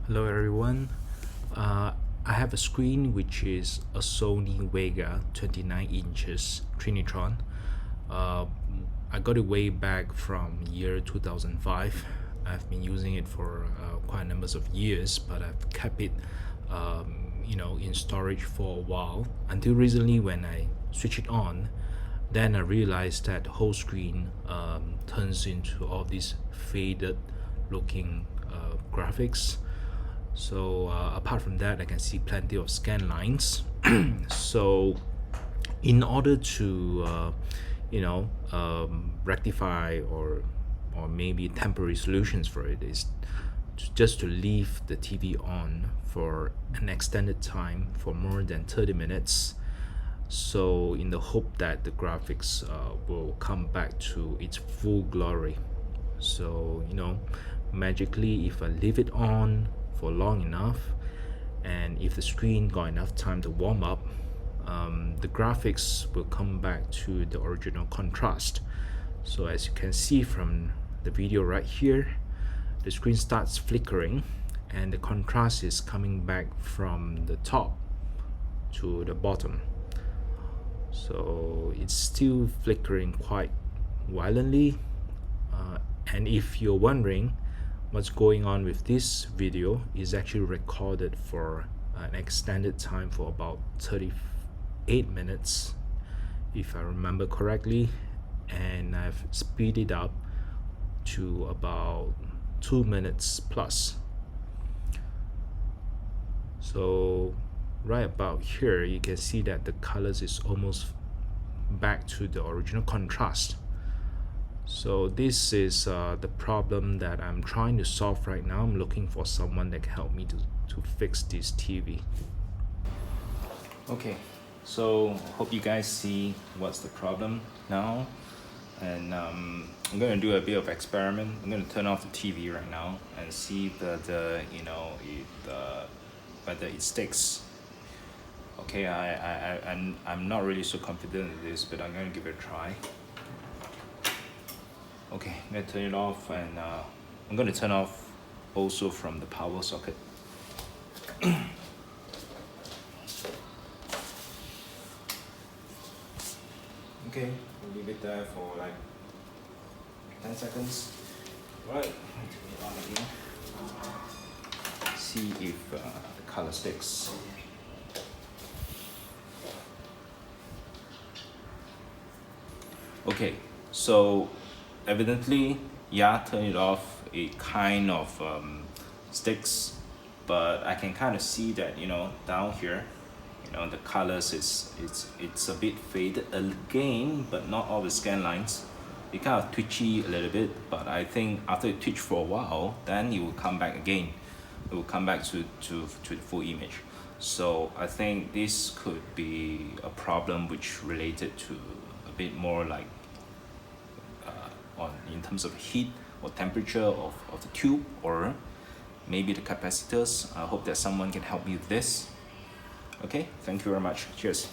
Hello everyone. I have a screen which is a Sony Wega 29 inches Trinitron. Uh, I got it way back from year 2005. I've been using it for quite a number of years, but I've kept it in storage for a while until recently when I switch it on. Then I realized that the whole screen turns into all these faded looking graphics. So apart from that, I can see plenty of scan lines. So in order to rectify or maybe temporary solutions for it is just to leave the TV on for an extended time for more than 30 minutes, so in the hope that the graphics will come back to its full glory. So magically, if I leave it on for long enough, and if the screen got enough time to warm up, the graphics will come back to the original contrast. So as you can see from the video right here, the screen starts flickering and the contrast is coming back from the top to the bottom. So it's still flickering quite violently, and if you're wondering what's going on with this video, is actually recorded for an extended time for about 38 minutes if I remember correctly, and I've speeded up to about 2 minutes plus. So right about here you can see that the colors is almost back to the original contrast. So this is the problem that I'm trying to solve right now. I'm looking for someone that can help me to fix this TV. Okay, so hope you guys see what's the problem now, and I'm going to do a bit of experiment. I'm going to turn off the TV right now and see whether it sticks. Okay, I'm not really so confident in this, but I'm going to give it a try. Okay, I'm going to turn it off, and I'm going to turn off also from the power socket. Okay, we'll leave it there for like 10 seconds. Right, turn it on again. See if the color sticks. Okay, so evidently, yeah, turn it off, it kind of sticks, but I can kind of see that down here, the colors it's a bit faded again, but not all the scan lines. It kind of twitchy a little bit, but I think after it twitch for a while, then it will come back again. It will come back to the full image. So I think this could be a problem which related to a bit more like in terms of heat or temperature of the tube, or maybe the capacitors. I hope that someone can help me with this. Okay, thank you very much. Cheers.